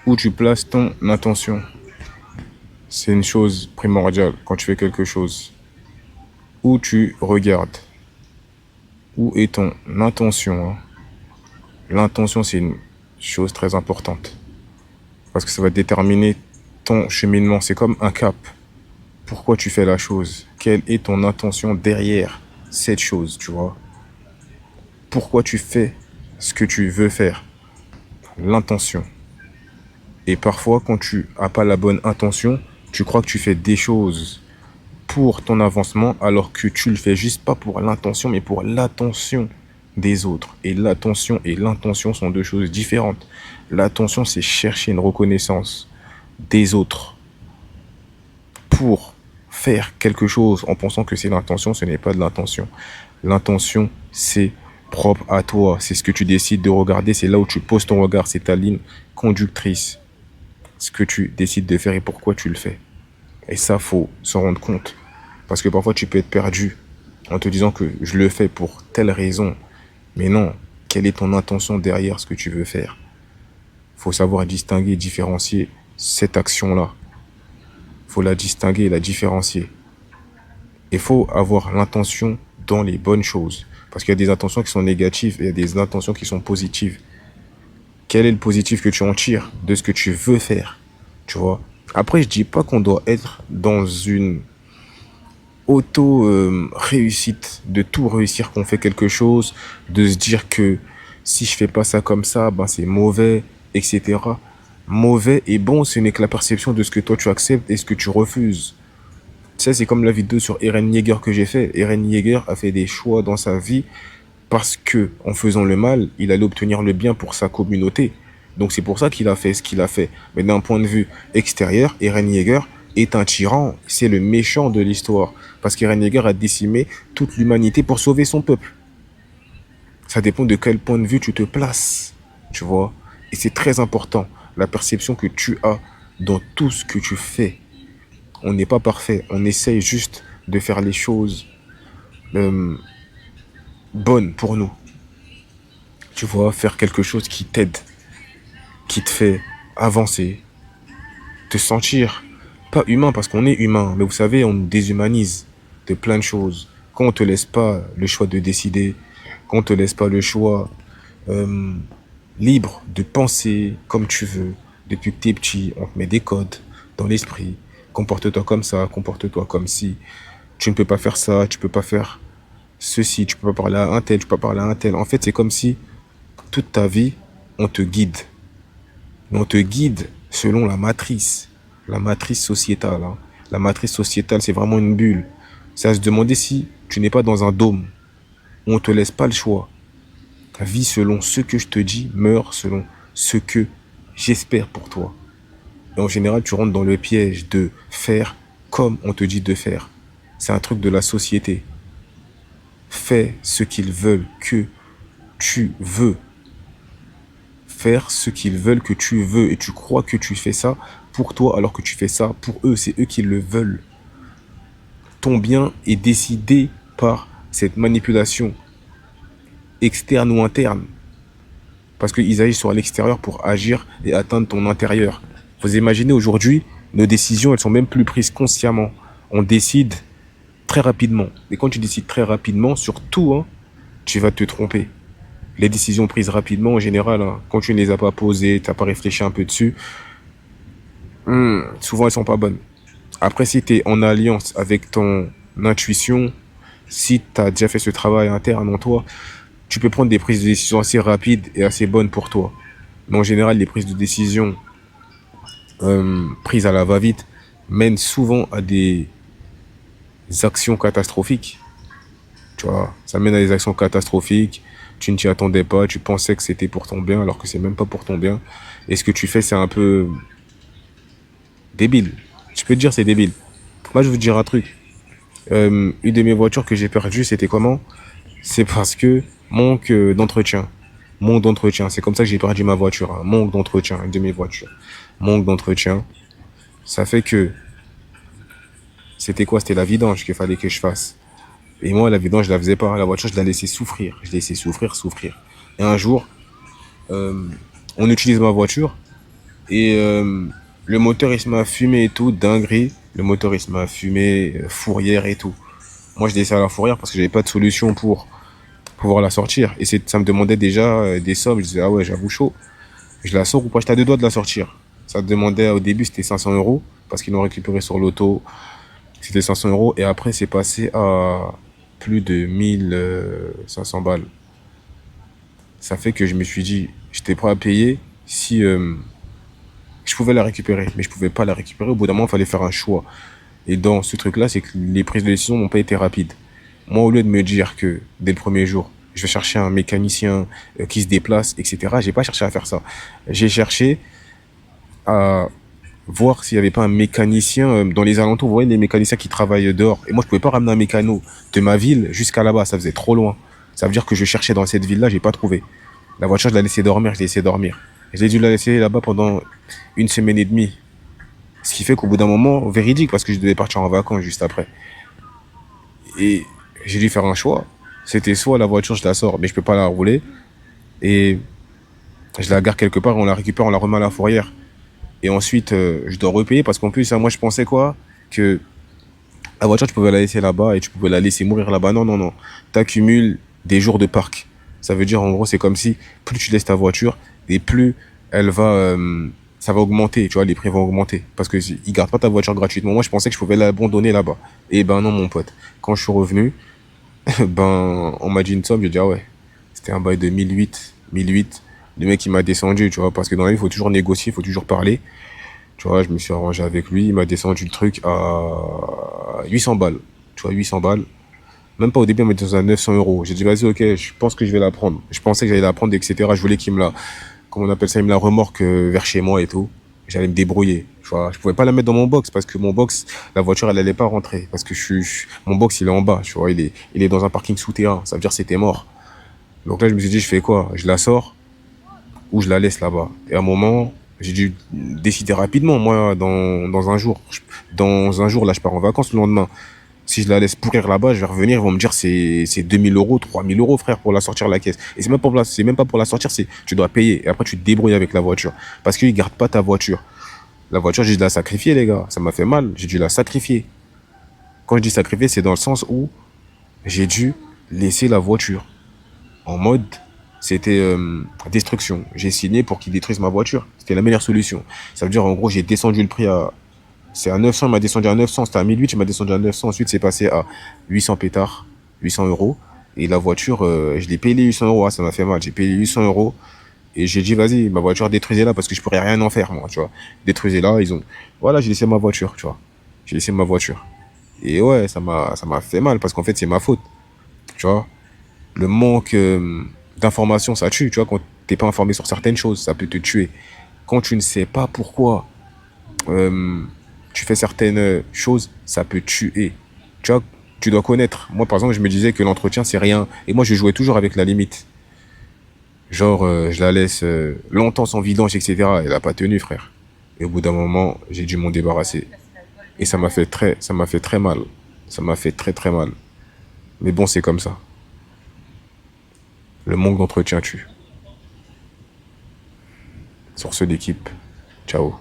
Où tu places ton attention, c'est une chose primordiale quand tu fais quelque chose. Où tu regardes, où est ton intention, hein. L'intention, c'est une chose très importante parce que ça va déterminer ton cheminement. C'est comme un cap. Pourquoi tu fais la chose? Quelle est ton intention derrière cette chose, tu vois? Pourquoi tu fais ce que tu veux faire? L'intention. Et parfois, quand tu n'as pas la bonne intention, tu crois que tu fais des choses pour ton avancement, alors que tu le fais juste pas pour l'intention, mais pour l'attention des autres. Et l'attention et l'intention sont deux choses différentes. L'attention, c'est chercher une reconnaissance des autres pour faire quelque chose en pensant que c'est l'intention, ce n'est pas de l'intention. L'intention, c'est propre à toi. C'est ce que tu décides de regarder, c'est là où tu poses ton regard, c'est ta ligne conductrice. Ce que tu décides de faire et pourquoi tu le fais. Et ça, faut s'en rendre compte. Parce que parfois, tu peux être perdu en te disant que je le fais pour telle raison. Mais non, quelle est ton intention derrière ce que tu veux faire? Faut savoir distinguer, différencier cette action-là. Faut la distinguer, la différencier. Il faut avoir l'intention dans les bonnes choses. Parce qu'il y a des intentions qui sont négatives et il y a des intentions qui sont positives. Quel est le positif que tu en tires de ce que tu veux faire? Tu vois? Après, je dis pas qu'on doit être dans une auto-réussite, de tout réussir qu'on fait quelque chose, de se dire que si je fais pas ça comme ça, ben c'est mauvais, etc. Mauvais et bon, ce n'est que la perception de ce que toi tu acceptes et ce que tu refuses. Ça, c'est comme la vidéo sur Eren Yeager que j'ai fait. Eren Yeager a fait des choix dans sa vie parce que, en faisant le mal, il allait obtenir le bien pour sa communauté. Donc c'est pour ça qu'il a fait ce qu'il a fait. Mais d'un point de vue extérieur, Eren Yeager est un tyran. C'est le méchant de l'histoire. Parce qu'Eren Yeager a décimé toute l'humanité pour sauver son peuple. Ça dépend de quel point de vue tu te places. Tu vois? Et c'est très important. La perception que tu as dans tout ce que tu fais. On n'est pas parfait. On essaye juste de faire les choses bonnes pour nous. Tu vois, faire quelque chose qui t'aide, qui te fait avancer, te sentir pas humain parce qu'on est humain, mais vous savez, on nous déshumanise de plein de choses. Quand on te laisse pas le choix de décider, quand on te laisse pas le choix euh, libre de penser comme tu veux, depuis que t'es petit, on te met des codes dans l'esprit. Comporte-toi comme ça, comporte-toi comme si. Tu ne peux pas faire ça, tu peux pas faire ceci, tu peux pas parler à un tel, tu peux pas parler à un tel. En fait, c'est comme si toute ta vie, on te guide. Mais on te guide selon la matrice sociétale, hein. La matrice sociétale, c'est vraiment une bulle. C'est à se demander si tu n'es pas dans un dôme où on ne te laisse pas le choix. Vis selon ce que je te dis, meurs selon ce que j'espère pour toi. Et en général, tu rentres dans le piège de faire comme on te dit de faire. C'est un truc de la société. Fais ce qu'ils veulent que tu veux. Faire ce qu'ils veulent que tu veux et tu crois que tu fais ça pour toi alors que tu fais ça pour eux, c'est eux qui le veulent. Ton bien est décidé par cette manipulation externe ou interne parce qu'ils agissent sur l'extérieur pour agir et atteindre ton intérieur. Vous imaginez aujourd'hui, nos décisions, elles sont même plus prises consciemment. On décide très rapidement. Et quand tu décides très rapidement, surtout, hein, tu vas te tromper. Les décisions prises rapidement, en général, hein, quand tu ne les as pas posées, tu n'as pas réfléchi un peu dessus, souvent elles sont pas bonnes. Après, si tu es en alliance avec ton intuition, si tu as déjà fait ce travail interne en toi, tu peux prendre des prises de décision assez rapides et assez bonnes pour toi. Mais en général, les prises de décision prises à la va-vite mènent souvent à des actions catastrophiques. Tu vois, ça mène à des actions catastrophiques. Tu ne t'y attendais pas, tu pensais que c'était pour ton bien alors que c'est même pas pour ton bien. Et ce que tu fais, c'est un peu débile. Je peux te dire, c'est débile. Moi, je veux te dire un truc. Une de mes voitures que j'ai perdue, c'était comment? C'est parce que manque d'entretien. Manque d'entretien. C'est comme ça que j'ai perdu ma voiture, hein. Manque d'entretien, une de mes voitures. Manque d'entretien. Ça fait que c'était quoi? C'était la vidange qu'il fallait que je fasse. Et moi, la vidange, je la faisais pas. La voiture, je la laissais souffrir. Je la laissais souffrir, souffrir. Et un jour, on utilise ma voiture. Et le moteur, il se m'a fumé et tout, dinguerie. Le moteur, il se m'a fumé, fourrière et tout. Moi, je l'ai laissé à la fourrière parce que j'avais pas de solution pour pouvoir la sortir. Et ça me demandait déjà des sommes. Je disais, ah ouais, j'avoue chaud. Je la sors ou pas? J'étais à deux doigts de la sortir. Ça demandait au début, c'était 500 euros parce qu'ils l'ont récupéré sur l'auto. C'était 500 euros. Et après, c'est passé à plus de 1500 balles. Ça fait que je me suis dit, j'étais prêt à payer si je pouvais la récupérer. Mais je pouvais pas la récupérer. Au bout d'un moment, il fallait faire un choix. Et dans ce truc-là, c'est que les prises de décision n'ont pas été rapides. Moi, au lieu de me dire que dès le premier jour, je vais chercher un mécanicien qui se déplace, etc., j'ai pas cherché à faire ça. J'ai cherché à voir s'il y avait pas un mécanicien dans les alentours. Vous voyez, les mécaniciens qui travaillent dehors. Et moi, je pouvais pas ramener un mécano de ma ville jusqu'à là-bas. Ça faisait trop loin. Ça veut dire que je cherchais dans cette ville-là, j'ai pas trouvé. La voiture, je l'ai laissé dormir, je l'ai laissé dormir. J'ai dû la laisser là-bas pendant une semaine et demie. Ce qui fait qu'au bout d'un moment, véridique, parce que je devais partir en vacances juste après. Et j'ai dû faire un choix. C'était soit la voiture, je la sors, mais je peux pas la rouler. Et je la gare quelque part, on la récupère, on la remet à la fourrière. Et ensuite, je dois repayer parce qu'en plus, hein, moi, je pensais quoi? Que la voiture, tu pouvais la laisser là-bas et tu pouvais la laisser mourir là-bas. Non, non, non. T'accumules des jours de parc. Ça veut dire, en gros, c'est comme si plus tu laisses ta voiture et plus elle va, ça va augmenter. Tu vois, les prix vont augmenter parce que ils gardent pas ta voiture gratuitement. Moi, je pensais que je pouvais l'abandonner là-bas. Et ben non, mon pote. Quand je suis revenu, ben, on m'a dit une somme. J'ai dit ah ouais. C'était un bail de 1008, 1008. Le mec, il m'a descendu, tu vois, parce que dans la vie, il faut toujours négocier, il faut toujours parler. Tu vois, je me suis arrangé avec lui, il m'a descendu le truc à 800 balles. Tu vois, 800 balles. Même pas au début, il m'a descendu à 900 euros. J'ai dit, vas-y, ok, je pense que je vais la prendre. Je pensais que j'allais la prendre, etc. Je voulais qu'il me la, comment on appelle ça, il me la remorque vers chez moi et tout. J'allais me débrouiller. Tu vois, je pouvais pas la mettre dans mon box parce que mon box, la voiture, elle allait pas rentrer. Parce que mon box, il est en bas. Tu vois, il est dans un parking souterrain. Ça veut dire que c'était mort. Donc là, je me suis dit, je fais quoi? Je la sors ou je la laisse là-bas. Et à un moment, j'ai dû décider rapidement. Moi, dans un jour, dans un jour, là, je pars en vacances le lendemain. Si je la laisse pourrir là-bas, je vais revenir, ils vont me dire c'est 2000 euros, 3000 euros, frère, pour la sortir de la caisse. Et c'est même pas pour la sortir, c'est, tu dois payer. Et après, tu te débrouilles avec la voiture. Parce qu'ils gardent pas ta voiture. La voiture, j'ai dû la sacrifier, les gars. Ça m'a fait mal. J'ai dû la sacrifier. Quand je dis sacrifier, c'est dans le sens où j'ai dû laisser la voiture en mode, c'était destruction. J'ai signé pour qu'ils détruisent ma voiture. C'était la meilleure solution. Ça veut dire, en gros, j'ai descendu le prix à, c'est à 900, il m'a descendu à 900. C'était à 1008, il m'a descendu à 900. Ensuite, c'est passé à 800 pétards, 800 euros. Et la voiture, je l'ai payé les 800 euros. Ah, ça m'a fait mal. J'ai payé les 800 euros. Et j'ai dit, vas-y, ma voiture, détruisez-la parce que je pourrais rien en faire, moi, tu vois. Détruisez-la. Voilà, j'ai laissé ma voiture, tu vois. J'ai laissé ma voiture. Et ouais, ça m'a fait mal parce qu'en fait, c'est ma faute, tu vois. Le manque d'information, ça tue, tu vois. Quand t'es pas informé sur certaines choses, ça peut te tuer. Quand tu ne sais pas pourquoi euh, tu fais certaines choses, ça peut tuer. Tu vois, tu dois connaître. Moi, par exemple, je me disais que l'entretien, c'est rien. Et moi, je jouais toujours avec la limite. Genre, je la laisse longtemps sans vidange, etc. Elle a pas tenu, frère. Et au bout d'un moment, j'ai dû m'en débarrasser. Et ça m'a fait très mal. Ça m'a fait très très mal. Mais bon, c'est comme ça. Le manque d'entretien tue. Sur ce d'équipe. Ciao.